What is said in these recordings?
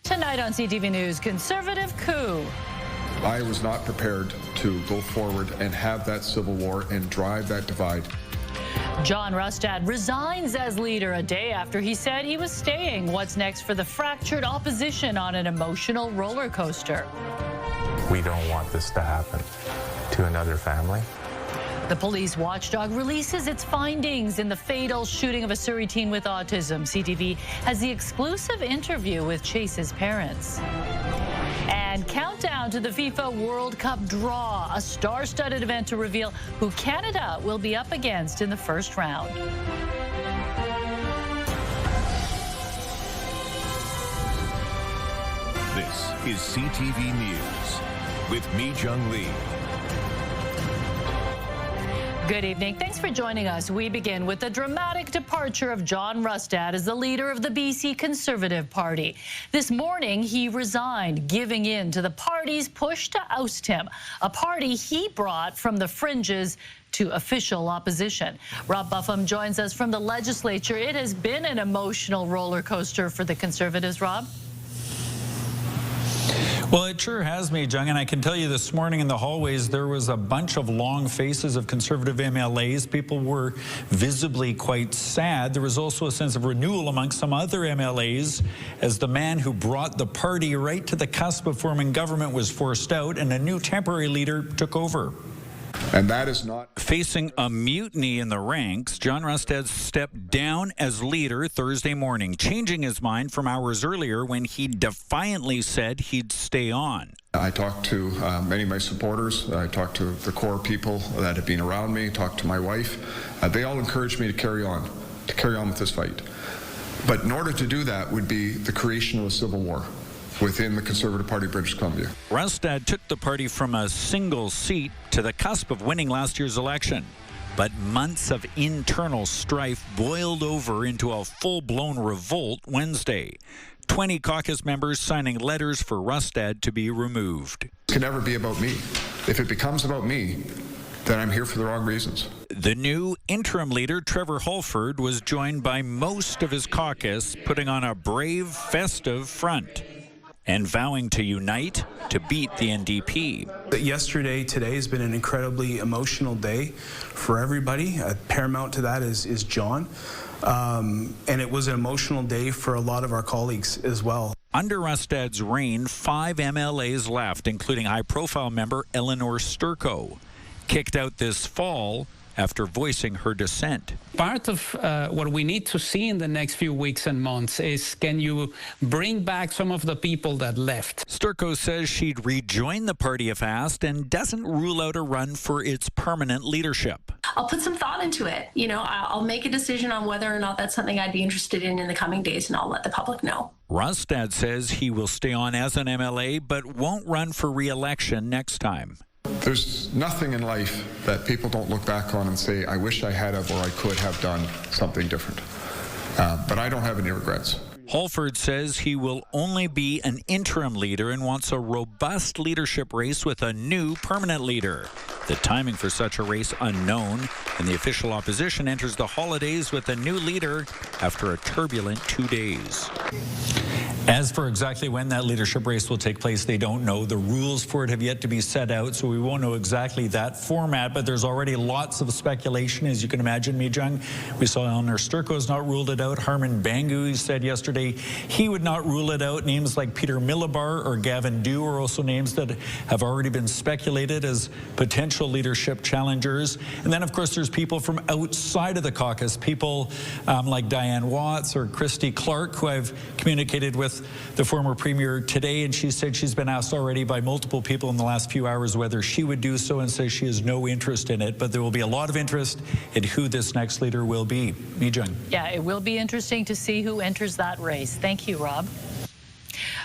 Tonight on CTV News, conservative coup. I was not prepared to go forward and have that civil war and drive that divide. John Rustad resigns as leader a day after he said he was staying. What's next for the fractured opposition on an emotional roller coaster? We don't want this to happen to another family. The police watchdog releases its findings in the fatal shooting of a Surrey teen with autism. CTV has the exclusive interview with Chase's parents. And countdown to the FIFA World Cup draw, a star-studded event to reveal who Canada will be up against in the first round. This is CTV News with Mi Jung Lee. Good evening. Thanks for joining us. We begin with the dramatic departure of John Rustad as the leader of the BC Conservative Party. This morning, he resigned, giving in to the party's push to oust him, a party he brought from the fringes to official opposition. Rob Buffum joins us from the legislature. It has been an emotional roller coaster for the Conservatives, Rob. Well, it sure has, me, Jung, and I can tell you this morning in the hallways there was a bunch of long faces of Conservative MLAs. People were visibly quite sad. There was also a sense of renewal amongst some other MLAs as the man who brought the party right to the cusp of forming government was forced out and a new temporary leader took over. And that is not... Facing a mutiny in the ranks, John Rustad stepped down as leader Thursday morning, changing his mind from hours earlier when he defiantly said he'd stay on. I talked to many of my supporters. I talked to the core people that have been around me, talked to my wife. They all encouraged me to carry on with this fight. But in order to do that would be the creation of a civil war within the Conservative Party of British Columbia. Rustad took the party from a single seat to the cusp of winning last year's election. But months of internal strife boiled over into a full-blown revolt Wednesday. 20 caucus members signing letters for Rustad to be removed. It can never be about me. If it becomes about me, then I'm here for the wrong reasons. The new interim leader, Trevor Holford, was joined by most of his caucus, putting on a brave, festive front and vowing to unite to beat the NDP. Today has been an incredibly emotional day for everybody. Paramount to that is John. And it was an emotional day for a lot of our colleagues as well. Under Rustad's reign, 5 MLAs left, including high-profile member Eleanor Sturco, kicked out this fall after voicing her dissent. Part of what we need to see in the next few weeks and months is, can you bring back some of the people that left? Sturco says she'd rejoin the party if asked and doesn't rule out a run for its permanent leadership. I'll put some thought into it. You know, I'll make a decision on whether or not that's something I'd be interested in the coming days, and I'll let the public know. Rustad says he will stay on as an MLA but won't run for re-election next time. There's nothing in life that people don't look back on and say, I wish I had have or I could have done something different. But I don't have any regrets. Holford says he will only be an interim leader and wants a robust leadership race with a new permanent leader. The timing for such a race unknown, and the official opposition enters the holidays with a new leader after a turbulent 2 days. As for exactly when that leadership race will take place, they don't know. The rules for it have yet to be set out, so we won't know exactly that format, but there's already lots of speculation, as you can imagine, Mi Jung. We saw Eleanor Sturco has not ruled it out. Harman Bangu said yesterday he would not rule it out. Names like Peter Millibar or Gavin Dew are also names that have already been speculated as potential leadership challengers. And then, of course, there's people from outside of the caucus, people like Diane Watts or Christy Clark, who I've communicated with the former premier today, and she said she's been asked already by multiple people in the last few hours whether she would do so, and says she has no interest in it, but there will be a lot of interest in who this next leader will be. Mi Jung. Yeah, it will be interesting to see who enters that race. Thank you, Rob.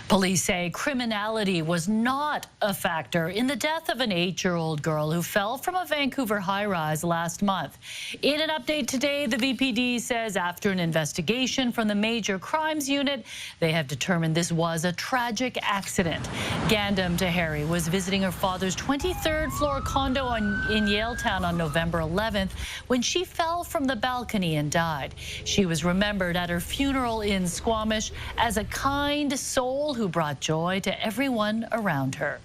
Police say criminality was not a factor in the death of an 8-year-old girl who fell from a Vancouver high-rise last month. In an update today, the VPD says after an investigation from the Major Crimes Unit, they have determined this was a tragic accident. Gandam Tahari was visiting her father's 23rd floor condo in Yaletown on November 11th when she fell from the balcony and died. She was remembered at her funeral in Squamish as a kind soul who brought joy to everyone around her.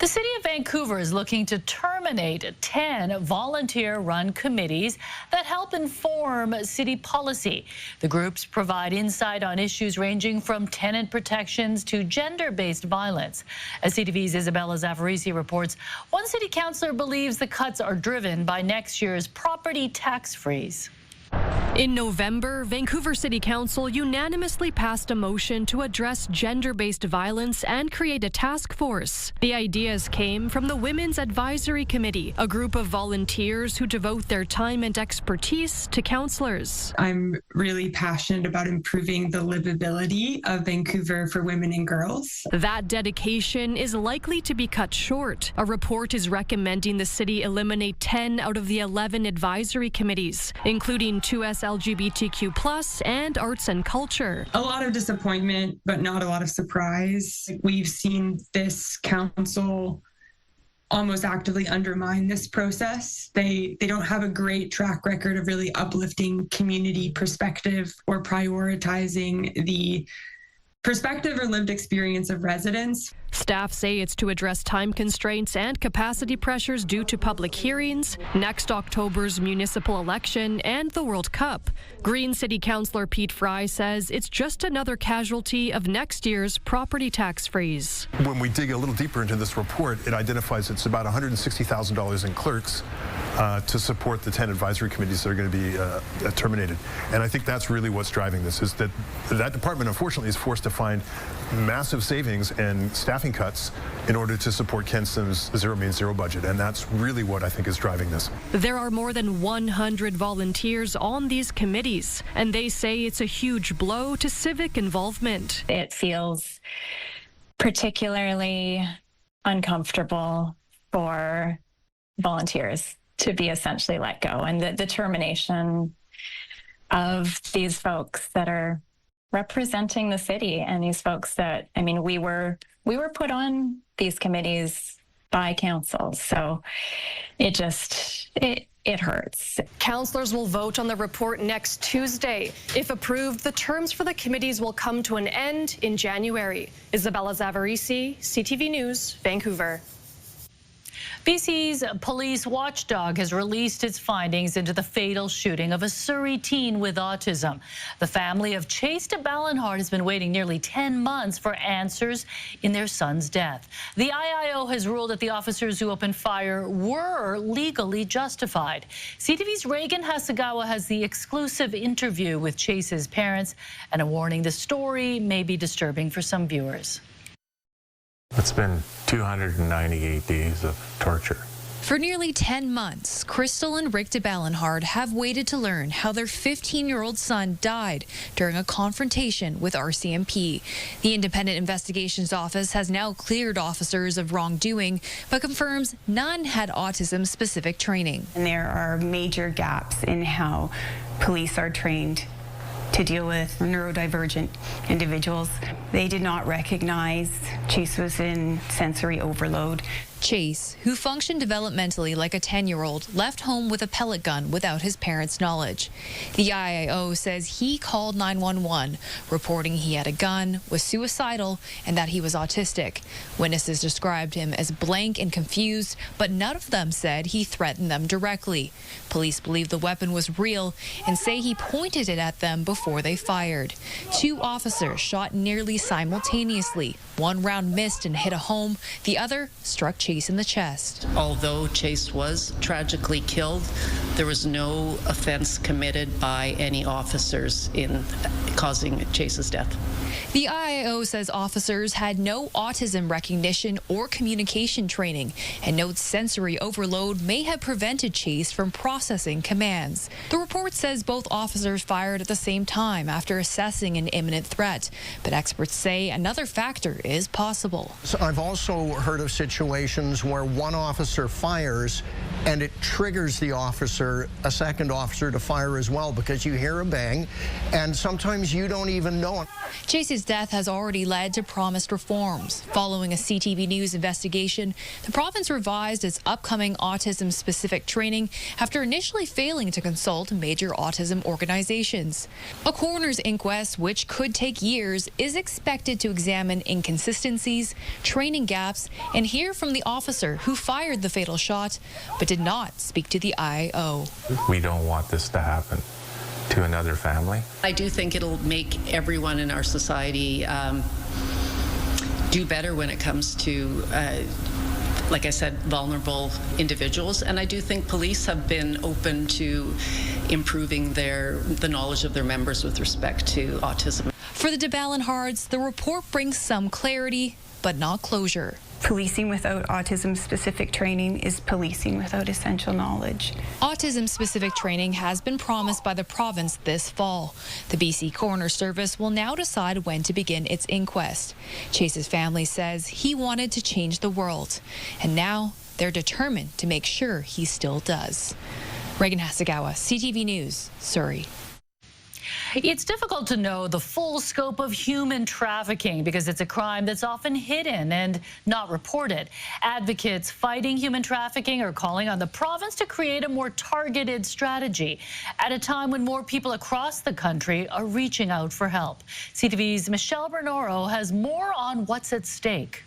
The City of Vancouver is looking to terminate 10 volunteer-run committees that help inform city policy. The groups provide insight on issues ranging from tenant protections to gender-based violence. As CTV's Isabella Zavarisi reports, one city councillor believes the cuts are driven by next year's property tax freeze. In November, Vancouver City Council unanimously passed a motion to address gender-based violence and create a task force. The ideas came from the Women's Advisory Committee, a group of volunteers who devote their time and expertise to councillors. I'm really passionate about improving the livability of Vancouver for women and girls. That dedication is likely to be cut short. A report is recommending the city eliminate 10 out of the 11 advisory committees, including 2S LGBTQ+ and arts and culture. A lot of disappointment, but not a lot of surprise. We've seen this council almost actively undermine this process. They don't have a great track record of really uplifting community perspective or prioritizing the perspective or lived experience of residents. Staff say it's to address time constraints and capacity pressures due to public hearings, next October's municipal election, and the World Cup. Green City Councillor Pete Fry says it's just another casualty of next year's property tax freeze. When we dig a little deeper into this report, it identifies it's about $160,000 in clerks to support the 10 advisory committees that are going to be terminated. And I think that's really what's driving this, is that that department, unfortunately, is forced to find massive savings and staffing cuts in order to support Kensington's zero means zero budget. And that's really what I think is driving this. There are more than 100 volunteers on these committees, and they say it's a huge blow to civic involvement. It feels particularly uncomfortable for volunteers to be essentially let go, and the termination of these folks that are representing the city, and these folks that, I mean, we were put on these committees by council, so it hurts. Councillors will vote on the report next Tuesday. If approved, the terms for the committees will come to an end in January. Isabella Zavarisi, CTV News, Vancouver. BC's police watchdog has released its findings into the fatal shooting of a Surrey teen with autism. The family of Chase de Ballenhard has been waiting nearly 10 months for answers in their son's death. The IIO has ruled that the officers who opened fire were legally justified. CTV's Reagan Hasegawa has the exclusive interview with Chase's parents and a warning the story may be disturbing for some viewers. It's been 298 days of torture. For nearly 10 months, Crystal and Rick de Ballenhard have waited to learn how their 15-year-old son died during a confrontation with RCMP. The Independent Investigations Office has now cleared officers of wrongdoing, but confirms none had autism-specific training. And there are major gaps in how police are trained to deal with neurodivergent individuals. They did not recognize Chase was in sensory overload. Chase, who functioned developmentally like a 10-year-old, left home with a pellet gun without his parents' knowledge. The IIO says he called 911, reporting he had a gun, was suicidal, and that he was autistic. Witnesses described him as blank and confused, but none of them said he threatened them directly. Police believe the weapon was real and say he pointed it at them before they fired. 2 officers shot nearly simultaneously. One round missed and hit a home. The other struck Chase in the chest. Although Chase was tragically killed, there was no offense committed by any officers in causing Chase's death. The IIO says officers had no autism recognition or communication training and notes sensory overload may have prevented Chase from processing commands. The report says both officers fired at the same time after assessing an imminent threat, but experts say another factor is possible. So I've also heard of situations where one officer fires and it triggers the officer for a second officer to fire as well, because you hear a bang and sometimes you don't even know it. Chase's death has already led to promised reforms. Following a CTV News investigation, the province revised its upcoming autism-specific training after initially failing to consult major autism organizations. A coroner's inquest, which could take years, is expected to examine inconsistencies, training gaps, and hear from the officer who fired the fatal shot, but did not speak to the IAO. We don't want this to happen to another family. I do think it'll make everyone in our society do better when it comes to like I said, vulnerable individuals. And I do think police have been open to improving the knowledge of their members with respect to autism. For the de Balinhards, the report brings some clarity, but not closure. Policing without autism-specific training is policing without essential knowledge. Autism-specific training has been promised by the province this fall. The BC Coroner Service will now decide when to begin its inquest. Chase's family says he wanted to change the world, and now they're determined to make sure he still does. Reagan Hasegawa, CTV News, Surrey. It's difficult to know the full scope of human trafficking because it's a crime that's often hidden and not reported. Advocates fighting human trafficking are calling on the province to create a more targeted strategy at a time when more people across the country are reaching out for help. CTV's Michelle Bernoro has more on what's at stake.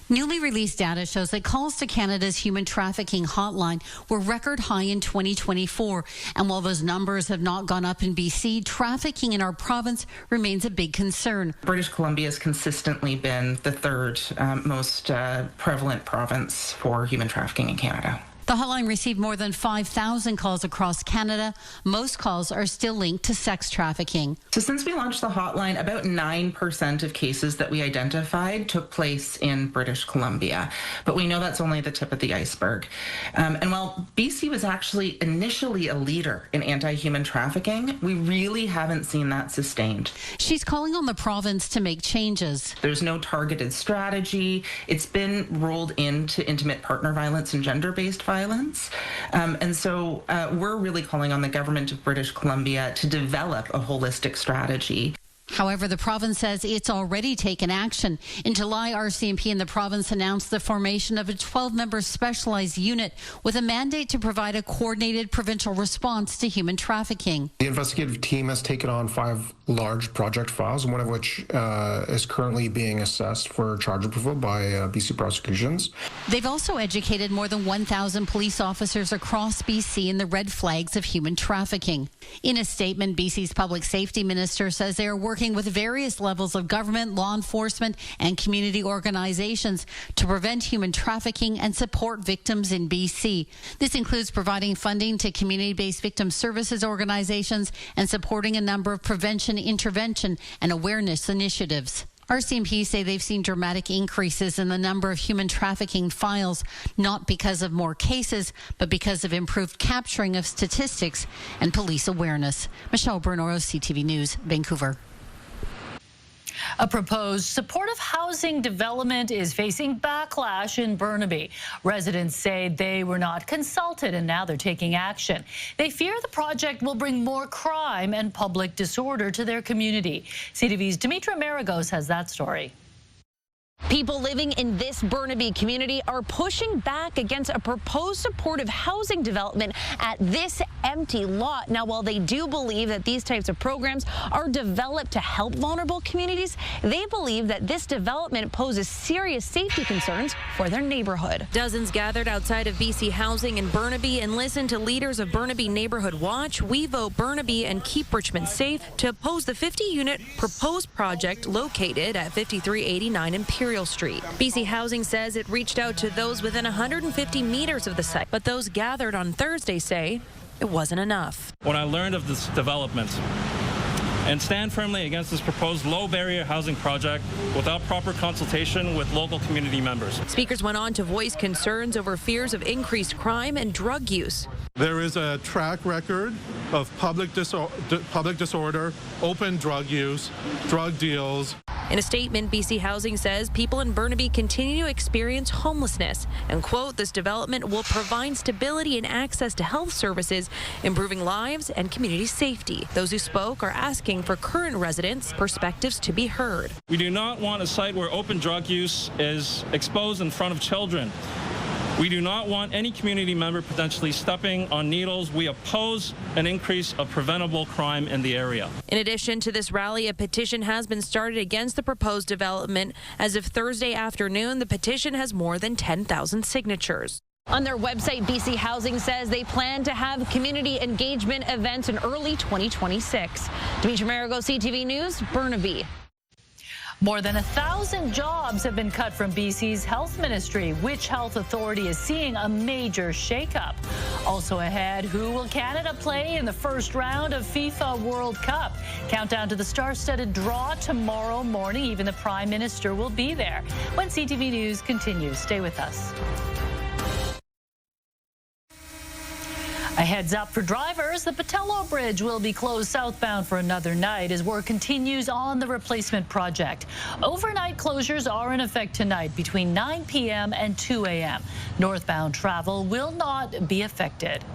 Newly released data shows that calls to Canada's human trafficking hotline were record high in 2024. And while those numbers have not gone up in BC, trafficking in our province remains a big concern. British Columbia has consistently been the third most prevalent province for human trafficking in Canada. The hotline received more than 5,000 calls across Canada. Most calls are still linked to sex trafficking. So since we launched the hotline, about 9% of cases that we identified took place in British Columbia. But we know that's only the tip of the iceberg. And while BC was actually initially a leader in anti-human trafficking, we really haven't seen that sustained. She's calling on the province to make changes. There's no targeted strategy. It's been rolled into intimate partner violence and gender-based violence. And so we're really calling on the government of British Columbia to develop a holistic strategy. However, the province says it's already taken action. In July, RCMP and the province announced the formation of a 12-member specialized unit with a mandate to provide a coordinated provincial response to human trafficking. The investigative team has taken on 5 large project files, one of which is currently being assessed for charge approval by BC prosecutions. They've also educated more than 1,000 police officers across BC in the red flags of human trafficking. In a statement, BC's public safety minister says they are working with various levels of government, law enforcement, and community organizations to prevent human trafficking and support victims in BC. This includes providing funding to community-based victim services organizations and supporting a number of prevention, intervention, and awareness initiatives. RCMP say they've seen dramatic increases in the number of human trafficking files, not because of more cases, but because of improved capturing of statistics and police awareness. Michelle Bernoro, CTV News, Vancouver. A proposed supportive housing development is facing backlash in Burnaby. Residents say they were not consulted and now they're taking action. They fear the project will bring more crime and public disorder to their community. CTV's Dimitra Maragos has that story. People living in this Burnaby community are pushing back against a proposed supportive housing development at this empty lot. Now, while they do believe that these types of programs are developed to help vulnerable communities, they believe that this development poses serious safety concerns for their neighborhood. Dozens gathered outside of BC Housing in Burnaby and listened to leaders of Burnaby Neighborhood Watch, We Vote Burnaby, and Keep Richmond Safe to oppose the 50-unit proposed project located at 5389 Imperial Street. BC Housing says it reached out to those within 150 meters of the site, but those gathered on Thursday say it wasn't enough. When I learned of this development and stand firmly against this proposed low-barrier housing project without proper consultation with local community members. Speakers went on to voice concerns over fears of increased crime and drug use. There is a track record of public disorder, open drug use, drug deals. In a statement, BC Housing says people in Burnaby continue to experience homelessness and, quote, this development will provide stability and access to health services, improving lives and community safety. Those who spoke are asking for current residents' perspectives to be heard. We do not want a site where open drug use is exposed in front of children. We do not want any community member potentially stepping on needles. We oppose an increase of preventable crime in the area. In addition to this rally, a petition has been started against the proposed development. As of Thursday afternoon, the petition has more than 10,000 signatures. On their website, BC Housing says they plan to have community engagement events in early 2026. Demetri Marigo, CTV News, Burnaby. More than 1,000 jobs have been cut from BC's health ministry. Which health authority is seeing a major shakeup? Also ahead, who will Canada play in the first round of FIFA World Cup? Countdown to the star-studded draw tomorrow morning. Even the Prime Minister will be there. When CTV News continues, stay with us. A heads up for drivers, the Patello Bridge will be closed southbound for another night as work continues on the replacement project. Overnight closures are in effect tonight between 9 p.m. and 2 a.m. Northbound travel will not be affected.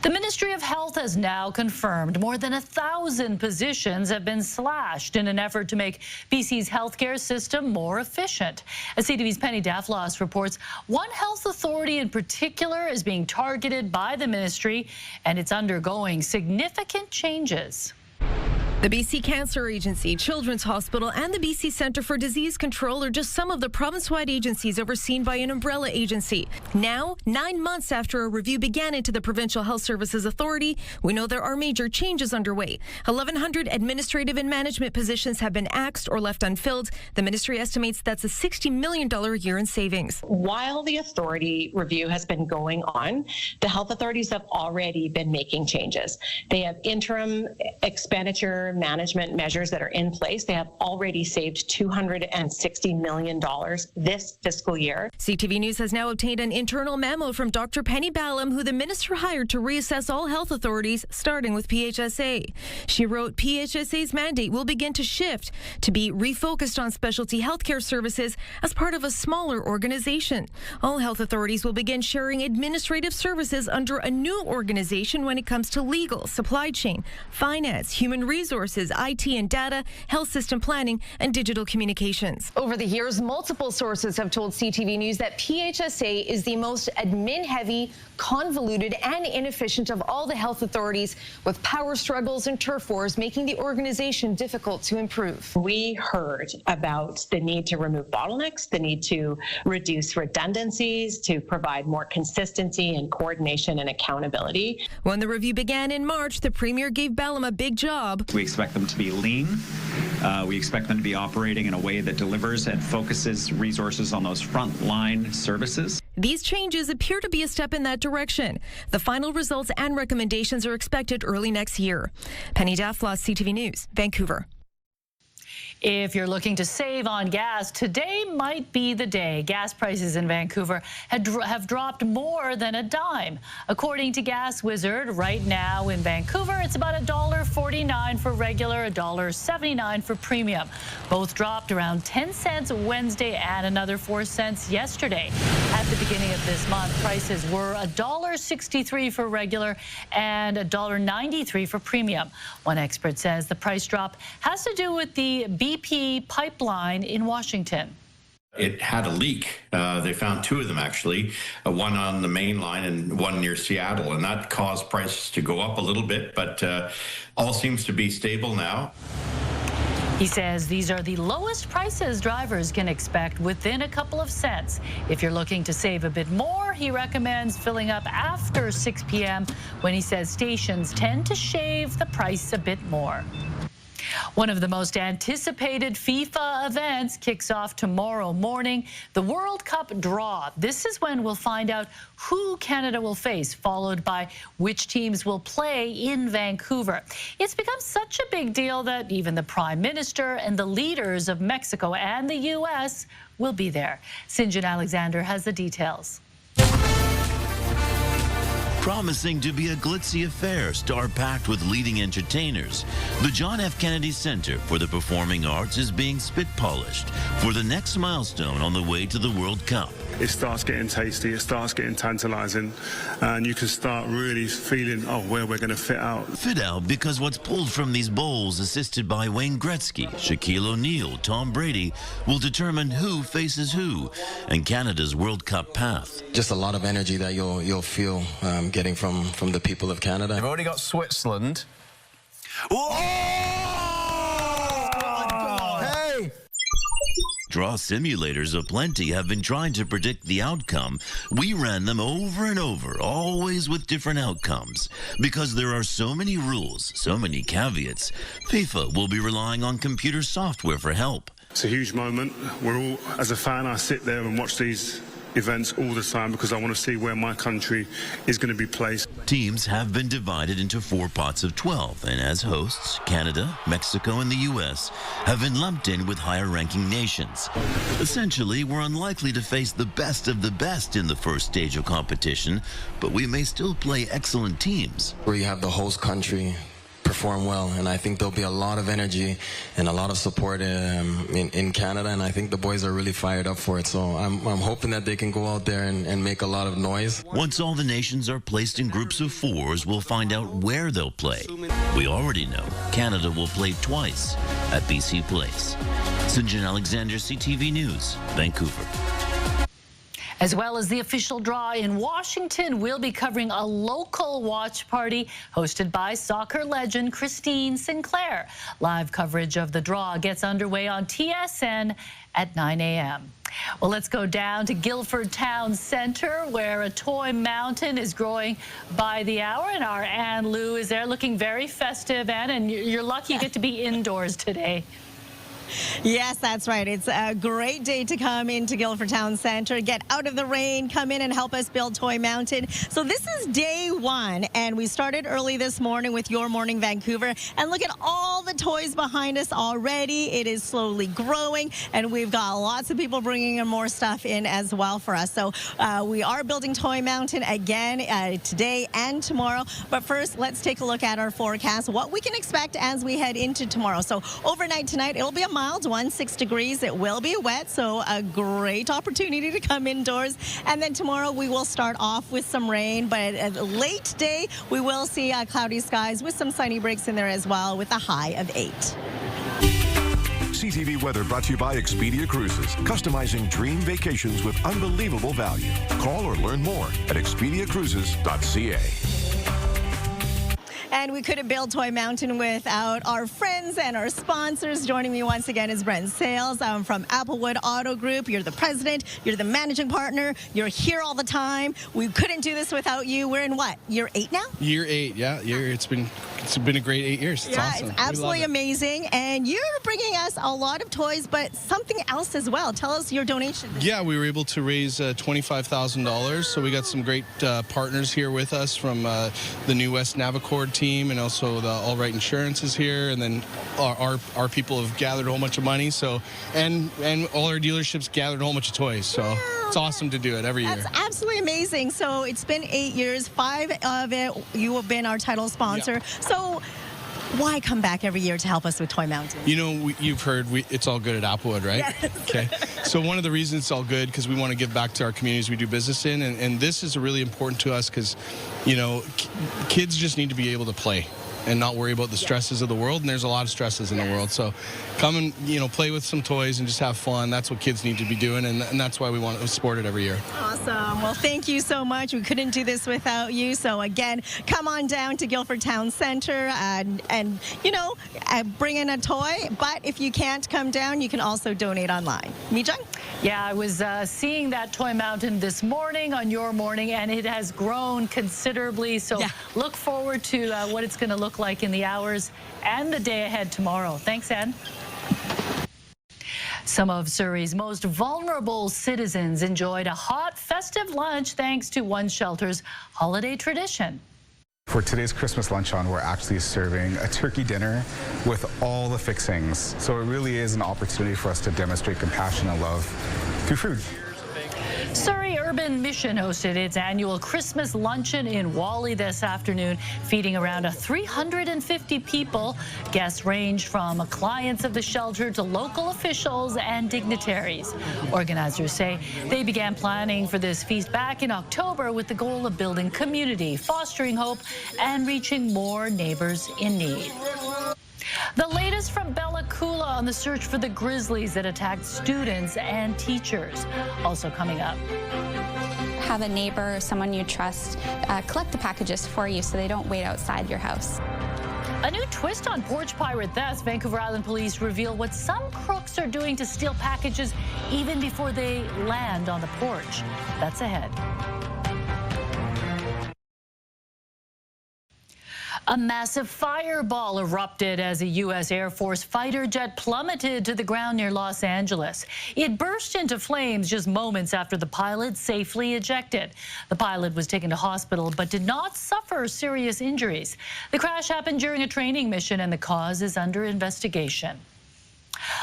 The Ministry of Health has now confirmed more than 1,000 positions have been slashed in an effort to make BC's healthcare system more efficient. As CTV's Penny Daflos reports, one health authority in particular is being targeted by the ministry, and it's undergoing significant changes. The BC Cancer Agency, Children's Hospital, and the BC Centre for Disease Control are just some of the province-wide agencies overseen by an umbrella agency. Now, 9 months after a review began into the Provincial Health Services Authority, we know there are major changes underway. 1,100 administrative and management positions have been axed or left unfilled. The ministry estimates that's a $60 million a year in savings. While the authority review has been going on, the health authorities have already been making changes. They have interim expenditure management measures that are in place. They have already saved $260 million this fiscal year. CTV News has now obtained an internal memo from Dr. Penny Ballum, who the minister hired to reassess all health authorities, starting with PHSA. She wrote, PHSA's mandate will begin to shift to be refocused on specialty healthcare services as part of a smaller organization. All health authorities will begin sharing administrative services under a new organization when it comes to legal, supply chain, finance, human resources, IT and data, health system planning, and digital communications. Over the years, multiple sources have told CTV News that PHSA is the most admin-heavy, convoluted, and inefficient of all the health authorities, with power struggles and turf wars making the organization difficult to improve. We heard about the need to remove bottlenecks, the need to reduce redundancies, to provide more consistency and coordination and accountability. When the review began in March, the Premier gave Ballum a big job. We expect them to be lean. We expect them to be operating in a way that delivers and focuses resources on those frontline services. These changes appear to be a step in that direction. The final results and recommendations are expected early next year. Penny Daflos, CTV News, Vancouver. If you're looking to save on gas, today might be the day. Gas prices in Vancouver have dropped more than a dime. According to Gas Wizard, right now in Vancouver, it's about $1.49 for regular, $1.79 for premium. Both dropped around 10 cents Wednesday and another 4 cents yesterday. At the beginning of this month, prices were $1.63 for regular and $1.93 for premium. One expert says the price drop has to do with the BP pipeline in Washington. It had a leak. They found two of them, actually, one on the main line and one near Seattle, and that caused prices to go up a little bit, but all seems to be stable now. He says these are the lowest prices drivers can expect within a couple of cents. If you're looking to save a bit more, he recommends filling up after 6 p.m. when he says stations tend to shave the price a bit more. One of the most anticipated FIFA events kicks off tomorrow morning, the World Cup draw. This is when we'll find out who Canada will face, followed by which teams will play in Vancouver. It's become such a big deal that even the Prime Minister and the leaders of Mexico and the U.S. will be there. Sinjin Alexander has the details. Promising to be a glitzy affair, star-packed with leading entertainers, the John F. Kennedy Center for the Performing Arts is being spit-polished for the next milestone on the way to the World Cup. It starts getting tasty, it starts getting tantalizing, and you can start really feeling, oh, where we're going to fit out. Fit out because what's pulled from these bowls, assisted by Wayne Gretzky, Shaquille O'Neal, Tom Brady, will determine who faces who and Canada's World Cup path. Just a lot of energy that you'll feel getting from the people of Canada. They've already got Switzerland. Hey! Draw simulators aplenty have been trying to predict the outcome. We ran them over and over, always with different outcomes. Because there are so many rules, so many caveats, FIFA will be relying on computer software for help. It's a huge moment. We're all, as a fan, I sit there and watch these events all the time because I want to see where my country is going to be placed. Teams have been divided into 4 pots of 12, and as hosts, Canada, Mexico, and the U.S. have been lumped in with higher-ranking nations. Essentially, we're unlikely to face the best of the best in the first stage of competition, but we may still play excellent teams. Where you have the host country perform well, and I think there'll be a lot of energy and a lot of support in Canada, and I think the boys are really fired up for it, so I'm hoping that they can go out there and make a lot of noise. Once all the nations are placed in groups of 4s, we'll find out where they'll play. We already know Canada will play twice at BC Place. St. John Alexander, CTV News, Vancouver. As well as the official draw in Washington, we'll be covering a local watch party hosted by soccer legend Christine Sinclair. Live coverage of the draw gets underway on TSN at 9 a.m. Well, let's go down to Guildford Town Centre, where a toy mountain is growing by the hour, and our Ann Lou is there looking very festive. Ann, and you're lucky you get to be indoors today. Yes, that's right. It's a great day to come into Guildford Town Centre, get out of the rain, come in and help us build Toy Mountain. So this is day 1, and we started early this morning with Your Morning Vancouver. And look at all the toys behind us already. It is slowly growing, and we've got lots of people bringing in more stuff in as well for us. So we are building Toy Mountain again today and tomorrow. But first, let's take a look at our forecast, what we can expect as we head into tomorrow. So overnight tonight, it'll be a mild one, 6 degrees. It will be wet, so a great opportunity to come indoors. And then tomorrow we will start off with some rain, but at a late day we will see cloudy skies with some sunny breaks in there as well, with a high of 8. CTV weather brought to you by Expedia Cruises, customizing dream vacations with unbelievable value. Call or learn more at expediacruises.ca. And we couldn't build Toy Mountain without our friends and our sponsors. Joining me once again is Brent Sales from Applewood Auto Group. You're the president, you're the managing partner, you're here all the time. We couldn't do this without you. We're in what, year 8 now? Year 8, yeah. It's been a great 8 years. It's awesome. It's absolutely amazing. And you're bringing us a lot of toys, but something else as well. Tell us your donation. Yeah, we were able to raise $25,000. So we got some great partners here with us from the New West Navicord team, and also the All Right Insurance is here, and then our people have gathered a whole bunch of money. So and all our dealerships gathered a whole bunch of toys. So it's awesome to do it every year. That's absolutely amazing. So it's been 8 years, 5 of it you have been our title sponsor. Yeah. So why come back every year to help us with Toy Mountain? You know, you've heard it's all good at Applewood, right? Yes. Okay. So one of the reasons it's all good, because we want to give back to our communities we do business in, and this is really important to us because, you know, kids just need to be able to play and not worry about the stresses of the world, and there's a lot of stresses in the world. So come and, you know, play with some toys and just have fun. That's what kids need to be doing, and that's why we want to support it every year. Awesome. Well, thank you so much. We couldn't do this without you. So again, come on down to Guildford Town Centre and you know, bring in a toy. But if you can't come down, you can also donate online. Mijang? Yeah, I was seeing that Toy Mountain this morning on Your Morning, and it has grown considerably. So look forward to what it's going to look like in the hours and the day ahead tomorrow. Thanks, Ann. Some of Surrey's most vulnerable citizens enjoyed a hot, festive lunch thanks to One Shelter's holiday tradition. For today's Christmas luncheon, we're actually serving a turkey dinner with all the fixings. So it really is an opportunity for us to demonstrate compassion and love through food. Surrey Urban Mission hosted its annual Christmas luncheon in Whalley this afternoon, feeding around 350 people. Guests range from clients of the shelter to local officials and dignitaries. Organizers say they began planning for this feast back in October with the goal of building community, fostering hope, and reaching more neighbors in need. The latest from Bella Coola on the search for the Grizzlies that attacked students and teachers. Also coming up. Have a neighbor or someone you trust collect the packages for you so they don't wait outside your house. A new twist on porch pirate thefts. Vancouver Island Police reveal what some crooks are doing to steal packages even before they land on the porch. That's ahead. A massive fireball erupted as a U.S. Air Force fighter jet plummeted to the ground near Los Angeles. It burst into flames just moments after the pilot safely ejected. The pilot was taken to hospital but did not suffer serious injuries. The crash happened during a training mission and the cause is under investigation.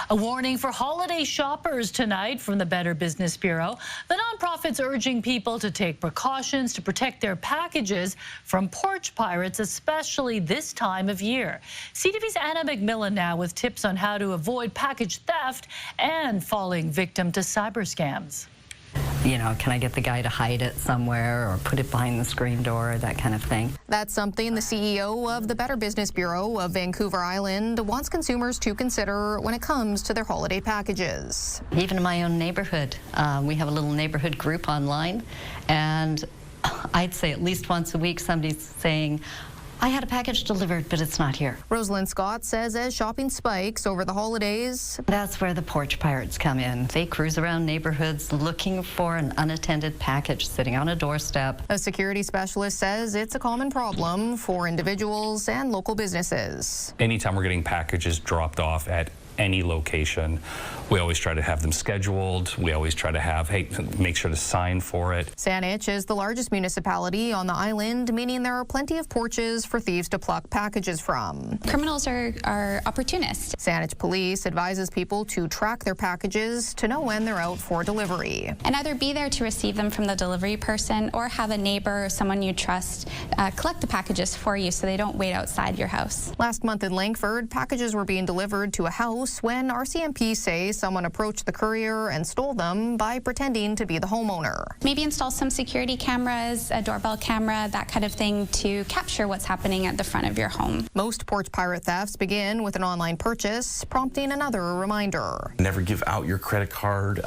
A warning for holiday shoppers tonight from the Better Business Bureau. The nonprofit's urging people to take precautions to protect their packages from porch pirates, especially this time of year. CTV's Anna McMillan now with tips on how to avoid package theft and falling victim to cyber scams. You know, can I get the guy to hide it somewhere or put it behind the screen door, that kind of thing. That's something the CEO of the Better Business Bureau of Vancouver Island wants consumers to consider when it comes to their holiday packages. Even in my own neighborhood, we have a little neighborhood group online, and I'd say at least once a week somebody's saying, I had a package delivered, but it's not here. Rosalind Scott says as shopping spikes over the holidays, that's where the porch pirates come in. They cruise around neighborhoods looking for an unattended package sitting on a doorstep. A security specialist says it's a common problem for individuals and local businesses. Anytime we're getting packages dropped off at any location, we always try to have them scheduled. We always try to have, hey, make sure to sign for it. Saanich is the largest municipality on the island, meaning there are plenty of porches for thieves to pluck packages from. Criminals are opportunists. Saanich Police advises people to track their packages to know when they're out for delivery. And either be there to receive them from the delivery person or have a neighbor or someone you trust collect the packages for you so they don't wait outside your house. Last month in Langford, packages were being delivered to a house when RCMP say someone approached the courier and stole them by pretending to be the homeowner. Maybe install some security cameras, a doorbell camera, that kind of thing to capture what's happening at the front of your home. Most porch pirate thefts begin with an online purchase, prompting another reminder. Never give out your credit card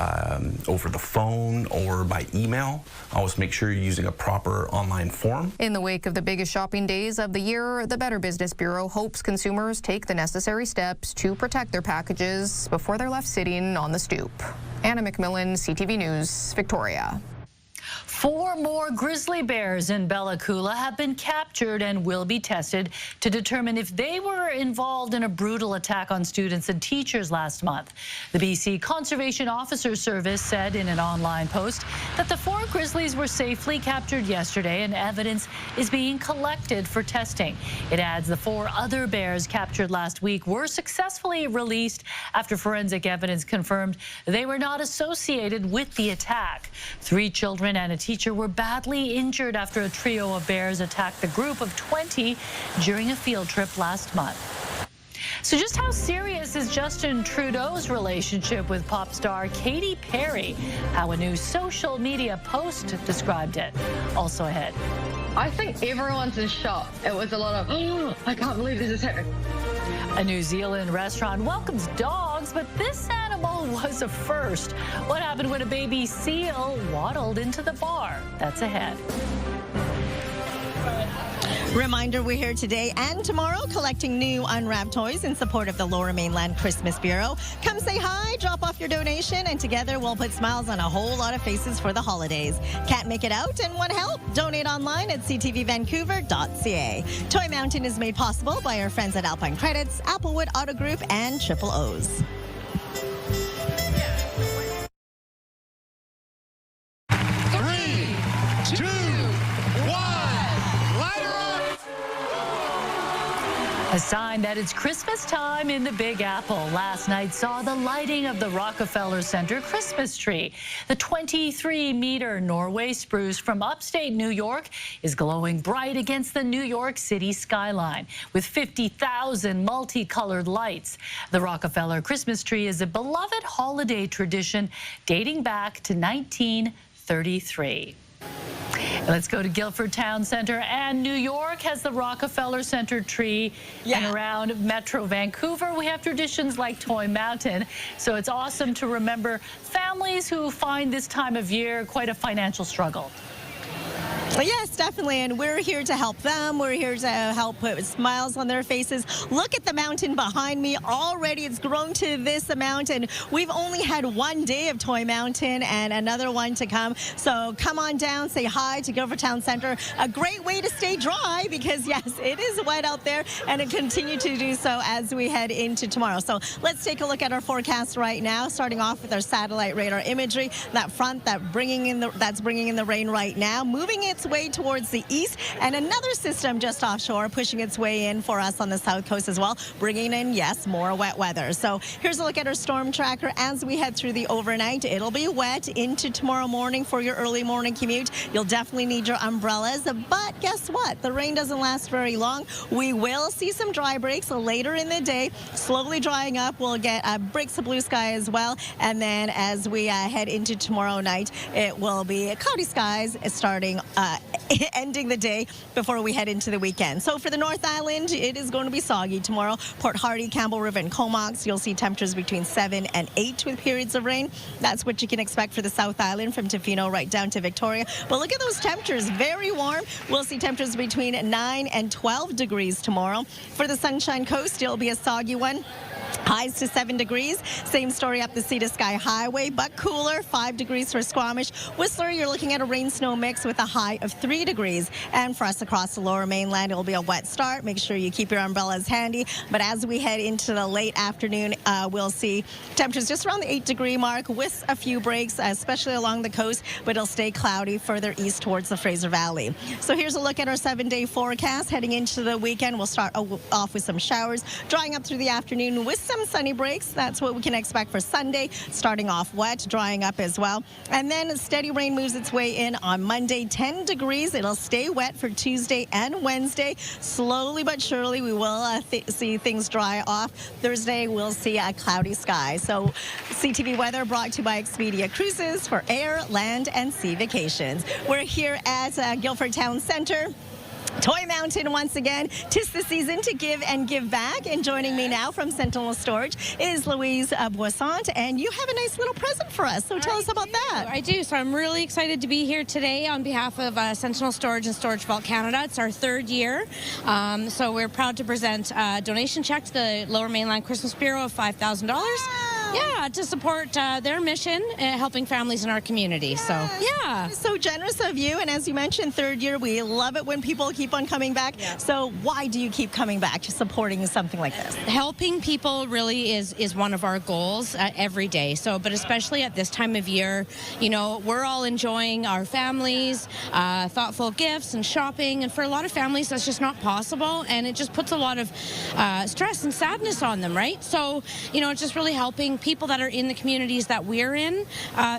over the phone or by email. Always make sure you're using a proper online form. In the wake of the biggest shopping days of the year, the Better Business Bureau hopes consumers take the necessary steps to protect their packages before they're left sitting on the stoop. Anna McMillan, CTV News, Victoria. 4 more grizzly bears in Bella Coola have been captured and will be tested to determine if they were involved in a brutal attack on students and teachers last month. The BC Conservation Officers Service said in an online post that the 4 grizzlies were safely captured yesterday and evidence is being collected for testing. It adds the 4 other bears captured last week were successfully released after forensic evidence confirmed they were not associated with the attack. 3 children and a teacher were badly injured after a trio of bears attacked the group of 20 during a field trip last month. So just how serious is Justin Trudeau's relationship with pop star Katy Perry? How a new social media post described it. Also ahead. I think everyone's in shock. It was a lot of, oh, I can't believe this is happening. A New Zealand restaurant welcomes dogs, but this animal was a first. What happened when a baby seal waddled into the bar? That's ahead. Reminder, we're here today and tomorrow collecting new unwrapped toys in support of the Lower Mainland Christmas Bureau. Come say hi, drop off your donation, and together we'll put smiles on a whole lot of faces for the holidays. Can't make it out and want help? Donate online at ctvvancouver.ca. Toy Mountain is made possible by our friends at Alpine Credits, Applewood Auto Group, and Triple O's. sign that it's Christmas time in the Big Apple. Last night saw the lighting of the Rockefeller Center Christmas tree. The 23-meter Norway spruce from upstate New York is glowing bright against the New York City skyline with 50,000 multicolored lights. The Rockefeller Christmas tree is a beloved holiday tradition dating back to 1933. Let's go to Guilford Town Centre, and New York has the Rockefeller Center tree. And around Metro Vancouver, we have traditions like Toy Mountain. So it's awesome to remember families who find this time of year quite a financial struggle. Yes, definitely, and we're here to help them. We're here to help put smiles on their faces. Look at the mountain behind me. Already it's grown to this amount, and we've only had one day of Toy Mountain and another one to come. So come on down, say hi to Guilford Town Centre. A great way to stay dry because, yes, it is wet out there, and it continue to do so as we head into tomorrow. So let's take a look at our forecast right now, starting off with our satellite radar imagery. That front that's bringing in the rain right now, moving its way towards the east, and another system just offshore pushing its way in for us on the south coast as well, bringing in, yes, more wet weather. So here's a look at our storm tracker as we head through the overnight. It'll be wet into tomorrow morning for your early morning commute. You'll definitely need your umbrellas, but guess what? The rain doesn't last very long. We will see some dry breaks later in the day, slowly drying up. We'll get breaks of blue sky as well, and then as we head into tomorrow night, it will be cloudy skies starting ending the day before we head into the weekend. So for the North Island, it is going to be soggy tomorrow. Port Hardy, Campbell River, and Comox, you'll see temperatures between 7 and 8 with periods of rain. That's what you can expect for the South Island from Tofino right down to Victoria. But look at those temperatures, very warm. We'll see temperatures between 9 and 12 degrees tomorrow. For the Sunshine Coast, it'll be a soggy one. Highs to 7 degrees. Same story up the Sea to Sky Highway, but cooler, 5 degrees for Squamish. Whistler, you're looking at a rain-snow mix with a high of 3 degrees. And for us across the lower mainland, it'll be a wet start. Make sure you keep your umbrellas handy. But as we head into the late afternoon, we'll see temperatures just around the 8-degree mark with a few breaks, especially along the coast, but it'll stay cloudy further east towards the Fraser Valley. So here's a look at our 7-day forecast. Heading into the weekend, we'll start off with some showers, drying up through the afternoon with some sunny breaks. That's what we can expect for Sunday. Starting off wet, drying up as well. And then steady rain moves its way in on Monday, 10 degrees. It'll stay wet for Tuesday and Wednesday. Slowly but surely, we will see things dry off. Thursday, we'll see a cloudy sky. So CTV weather brought to you by Expedia Cruises for air, land, and sea vacations. We're here at Guilford Town Centre. Toy Mountain once again. 'Tis the season to give and give back. And joining me now from Sentinel Storage is Louise Boissant, and you have a nice little present for us. So tell us about that. I do. So I'm really excited to be here today on behalf of Sentinel Storage and Storage Vault Canada. It's our 3rd year. So we're proud to present a donation check to the Lower Mainland Christmas Bureau of $5,000. Yeah, to support their mission, helping families in our community. So, yeah. So generous of you. And as you mentioned, 3rd year, we love it when people keep on coming back. Yeah. So why do you keep coming back to supporting something like this? Helping people really is one of our goals every day. So, but especially at this time of year, you know, we're all enjoying our families, thoughtful gifts and shopping. And for a lot of families, that's just not possible. And it just puts a lot of stress and sadness on them, right? So, you know, it's just really helping people that are in the communities that we're in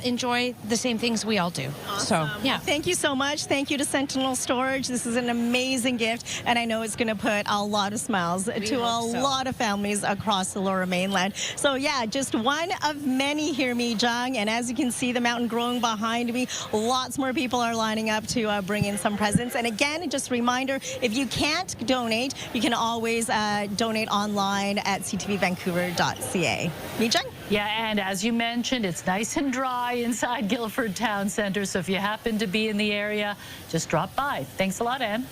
enjoy the same things we all do. Awesome. So, yeah. Thank you so much. Thank you to Sentinel Storage. This is an amazing gift, and I know it's going to put a lot of smiles to a lot of families across the Lower Mainland. So, yeah, just one of many Hear Me Jung, and as you can see, the mountain growing behind me, lots more people are lining up to bring in some presents. And again, just a reminder, if you can't donate, you can always donate online at ctvvancouver.ca. Mi Jung? Yeah, and as you mentioned, it's nice and dry inside Guilford Town Centre, so if you happen to be in the area, just drop by. Thanks a lot, Anne.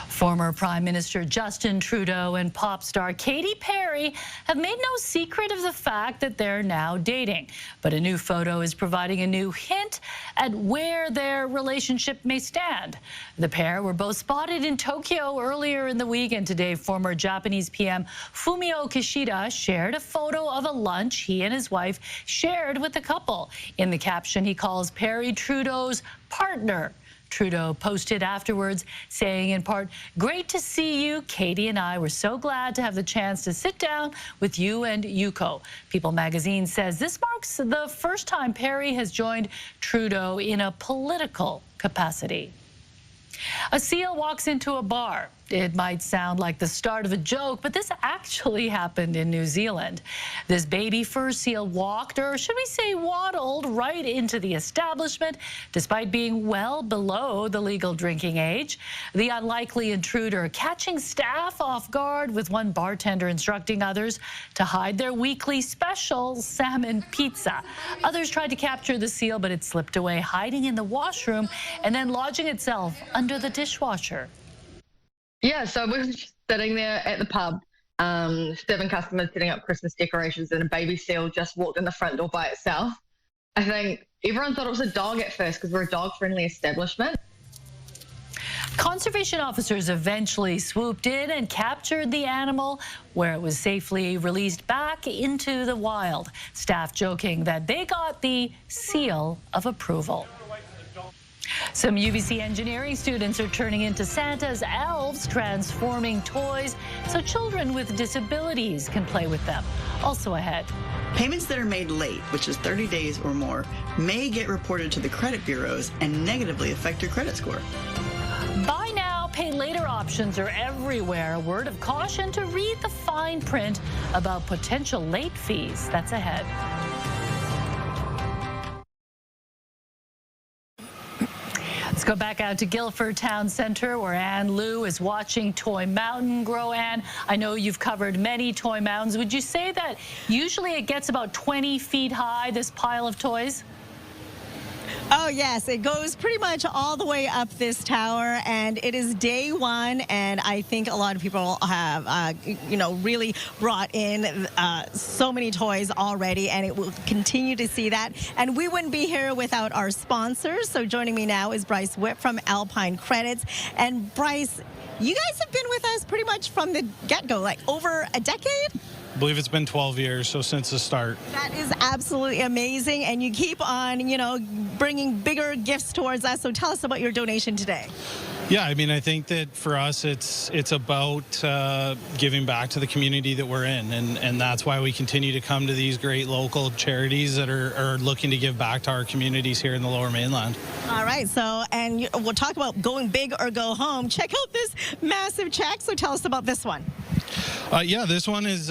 Former Prime Minister Justin Trudeau and pop star Katy Perry have made no secret of the fact that they're now dating. But a new photo is providing a new hint at where their relationship may stand. The pair were both spotted in Tokyo earlier in the week, and today former Japanese PM Fumio Kishida shared a photo of a lunch he and his wife shared with the couple. In the caption, he calls Perry Trudeau's partner. Trudeau posted afterwards, saying in part, "Great to see you. Katie and I were so glad to have the chance to sit down with you and Yuko." People magazine says this marks the first time Perry has joined Trudeau in a political capacity. A seal walks into a bar. It might sound like the start of a joke, but this actually happened in New Zealand. This baby fur seal walked, or should we say waddled, right into the establishment, despite being well below the legal drinking age. The unlikely intruder catching staff off guard, with one bartender instructing others to hide their weekly special salmon pizza. Others tried to capture the seal, but it slipped away, hiding in the washroom and then lodging itself under the dishwasher. Yeah, so we were just sitting there at the pub, serving customers, setting up Christmas decorations, and a baby seal just walked in the front door by itself. I think everyone thought it was a dog at first because we're a dog-friendly establishment. Conservation officers eventually swooped in and captured the animal, where it was safely released back into the wild. Staff joking that they got the seal of approval. Some UBC engineering students are turning into Santa's elves, transforming toys so children with disabilities can play with them. Also ahead. Payments that are made late, which is 30 days or more, may get reported to the credit bureaus and negatively affect your credit score. Buy now, pay later options are everywhere. A word of caution to read the fine print about potential late fees. That's ahead. Let's go back out to Guildford Town Centre, where Ann Lou is watching Toy Mountain grow. Ann, I know you've covered many toy mountains. Would you say that usually it gets about 20 feet high, this pile of toys? Oh, yes, it goes pretty much all the way up this tower, and it is day one, and I think a lot of people have, really brought in so many toys already, and it will continue to see that. And we wouldn't be here without our sponsors. So joining me now is Bryce Whipp from Alpine Credits. And Bryce, you guys have been with us pretty much from the get-go, like over a decade? I believe it's been 12 years, so since the start. That is absolutely amazing, and you keep on, bringing bigger gifts towards us. So tell us about your donation today. Yeah, I mean, I think that for us, it's about giving back to the community that we're in, and that's why we continue to come to these great local charities that are looking to give back to our communities here in the Lower Mainland. All right, and we'll talk about going big or go home. Check out this massive check. So tell us about this one. Yeah, this one is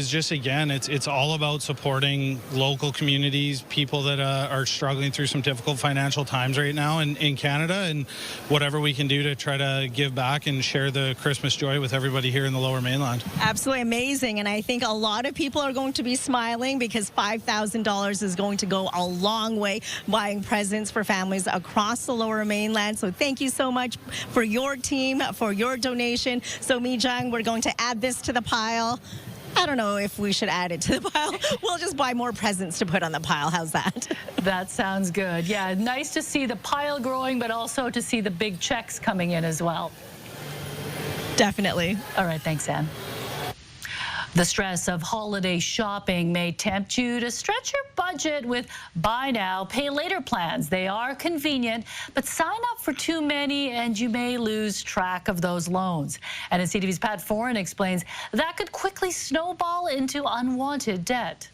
just, again, it's all about supporting local communities, people that are struggling through some difficult financial times right now in Canada, and whatever we can do to try to give back and share the Christmas joy with everybody here in the Lower Mainland. Absolutely amazing, and I think a lot of people are going to be smiling because $5,000 is going to go a long way buying presents for families across the Lower Mainland. So thank you so much for your team, for your donation. So Mijang, we're going to add this to the pile. I don't know if we should add it to the pile. We'll just buy more presents to put on the pile. How's that? That sounds good. Yeah, nice to see the pile growing, but also to see the big checks coming in as well. Definitely. All right, thanks, Ann. The stress of holiday shopping may tempt you to stretch your budget with buy now, pay later plans. They are convenient, but sign up for too many and you may lose track of those loans. And as CTV's Pat Foran explains, that could quickly snowball into unwanted debt.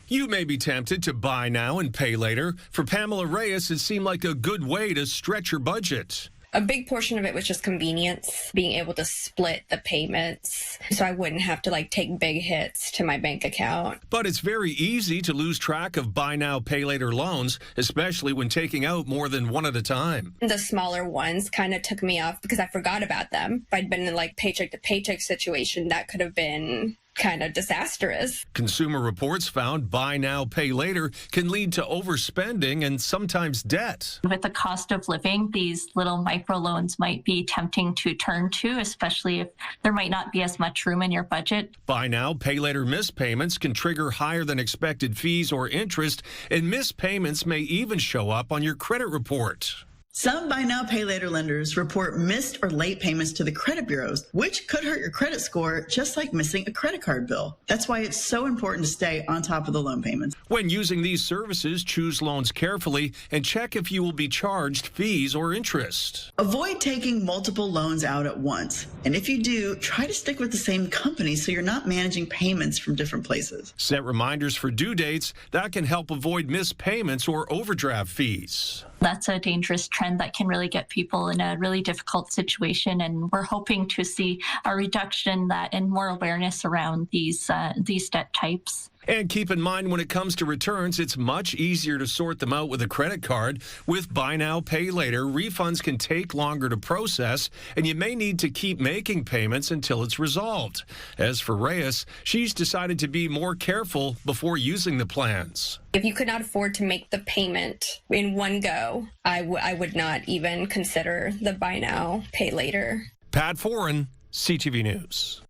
You may be tempted to buy now and pay later. For Pamela Reyes, it seemed like a good way to stretch your budget. A big portion of it was just convenience, being able to split the payments so I wouldn't have to take big hits to my bank account. But it's very easy to lose track of buy now, pay later loans, especially when taking out more than one at a time. The smaller ones kind of took me off because I forgot about them. If I'd been in paycheck to paycheck situation, that could have been kind of disastrous. Consumer Reports found buy now, pay later can lead to overspending and sometimes debt. With the cost of living, these little microloans might be tempting to turn to, especially if there might not be as much room in your budget. Buy now, pay later missed payments can trigger higher than expected fees or interest, and missed payments may even show up on your credit report. Some buy now, pay later lenders report missed or late payments to the credit bureaus, which could hurt your credit score, just like missing a credit card bill. That's why it's so important to stay on top of the loan payments. When using these services, choose loans carefully and check if you will be charged fees or interest. Avoid taking multiple loans out at once. And if you do, try to stick with the same company so you're not managing payments from different places. Set reminders for due dates. That can help avoid missed payments or overdraft fees. That's a dangerous trend that can really get people in a really difficult situation, and we're hoping to see a reduction in that and more awareness around these debt types. And keep in mind, when it comes to returns, it's much easier to sort them out with a credit card. With buy now, pay later, refunds can take longer to process, and you may need to keep making payments until it's resolved. As for Reyes, she's decided to be more careful before using the plans. If you could not afford to make the payment in one go, I would not even consider the buy now, pay later. Pat Foran, CTV News.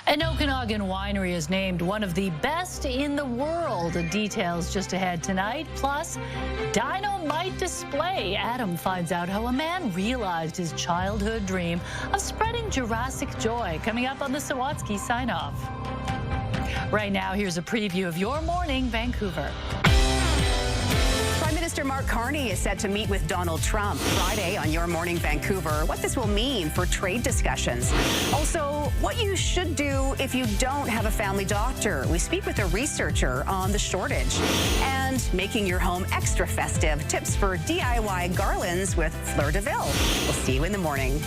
An Okanagan winery is named one of the best in the world. Details just ahead tonight. Plus, dynamite display. Adam finds out how a man realized his childhood dream of spreading Jurassic joy. Coming up on the Sawatsky sign-off. Right now, here's a preview of your morning, Vancouver. Prime Minister Mark Carney is set to meet with Donald Trump Friday on Your Morning Vancouver. What this will mean for trade discussions. Also, what you should do if you don't have a family doctor. We speak with a researcher on the shortage. And making your home extra festive. Tips for DIY garlands with Fleur de Ville. We'll see you in the morning.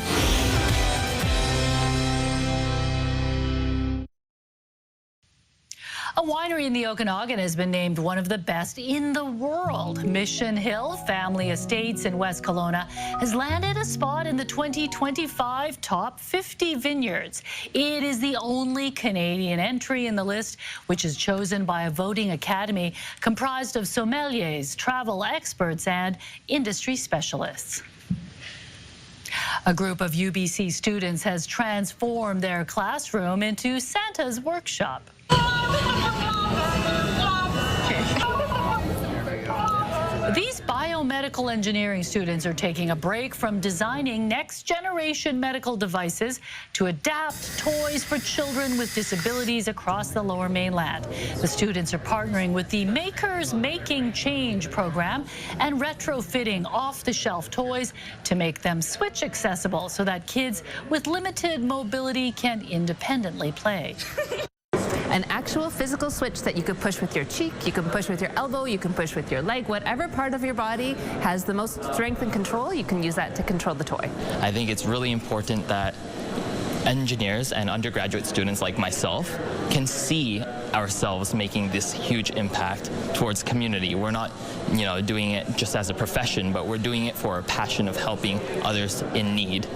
A winery in the Okanagan has been named one of the best in the world. Mission Hill Family Estates in West Kelowna has landed a spot in the 2025 Top 50 Vineyards. It is the only Canadian entry in the list, which is chosen by a voting academy comprised of sommeliers, travel experts, and industry specialists. A group of UBC students has transformed their classroom into Santa's workshop. These biomedical engineering students are taking a break from designing next-generation medical devices to adapt toys for children with disabilities across the Lower Mainland. The students are partnering with the Makers Making Change program and retrofitting off-the-shelf toys to make them switch accessible so that kids with limited mobility can independently play. An actual physical switch that you could push with your cheek, you can push with your elbow, you can push with your leg, whatever part of your body has the most strength and control, you can use that to control the toy. I think it's really important that engineers and undergraduate students like myself can see ourselves making this huge impact towards community. We're not, doing it just as a profession, but we're doing it for a passion of helping others in need.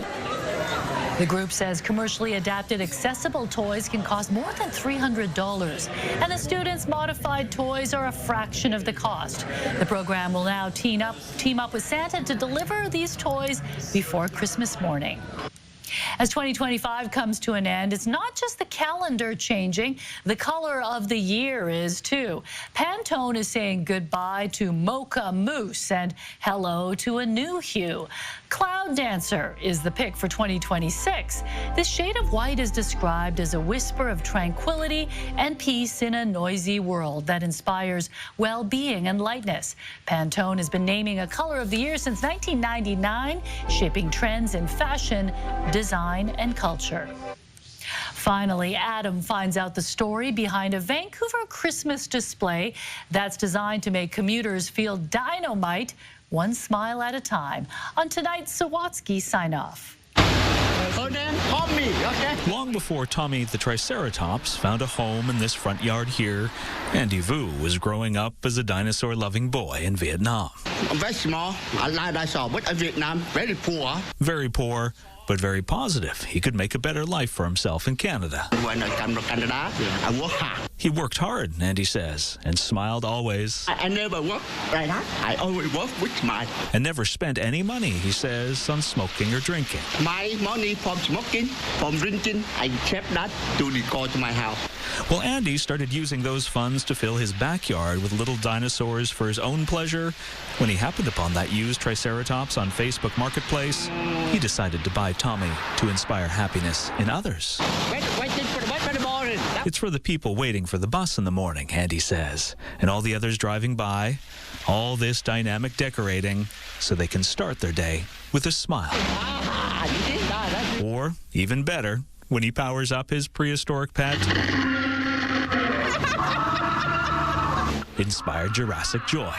The group says commercially adapted accessible toys can cost more than $300, and the students' modified toys are a fraction of the cost. The program will now team up with Santa to deliver these toys before Christmas morning. As 2025 comes to an end, it's not just the calendar changing, the color of the year is too. Pantone is saying goodbye to Mocha Mousse and hello to a new hue. Cloud Dancer is the pick for 2026. This shade of white is described as a whisper of tranquility and peace in a noisy world that inspires well-being and lightness. Pantone has been naming a color of the year since 1999, shaping trends in fashion, design, and culture. Finally, Adam finds out the story behind a Vancouver Christmas display that's designed to make commuters feel dynamite, one smile at a time. On tonight's Sawatsky sign-off. Long before Tommy the Triceratops found a home in this front yard here, Andy Vu was growing up as a dinosaur-loving boy in Vietnam. Very small. I like dinosaur, but in Vietnam, very poor. Very poor, but very positive. He could make a better life for himself in Canada. When I come to Canada, I work hard. He worked hard, Andy says, and smiled always. I never work like that. I always work with smile. And never spent any money, he says, on smoking or drinking. My money from smoking, from drinking, I kept that to go to my house. Well, Andy started using those funds to fill his backyard with little dinosaurs for his own pleasure. When he happened upon that used Triceratops on Facebook Marketplace, he decided to buy Tommy to inspire happiness in others. Waiting for the bus in the morning. It's for the people waiting for the bus in the morning, Andy says, and all the others driving by. All this dynamic decorating so they can start their day with a smile. Or, even better, when he powers up his prehistoric pet, inspired Jurassic joy.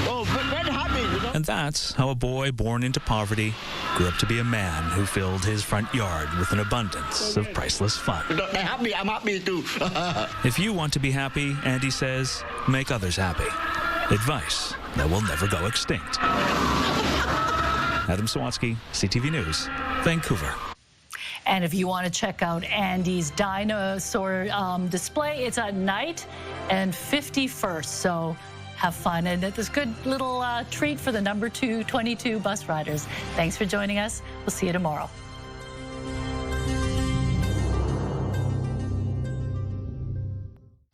Oh, very happy, you know? And that's how a boy born into poverty grew up to be a man who filled his front yard with an abundance of priceless fun. They're happy, I'm happy too. If you want to be happy, Andy says, make others happy. Advice that will never go extinct. Adam Sawatsky, CTV News, Vancouver. And if you want to check out Andy's dinosaur display, it's at night and 51st. So have fun. And it's a good little treat for the number 222 bus riders. Thanks for joining us. We'll see you tomorrow.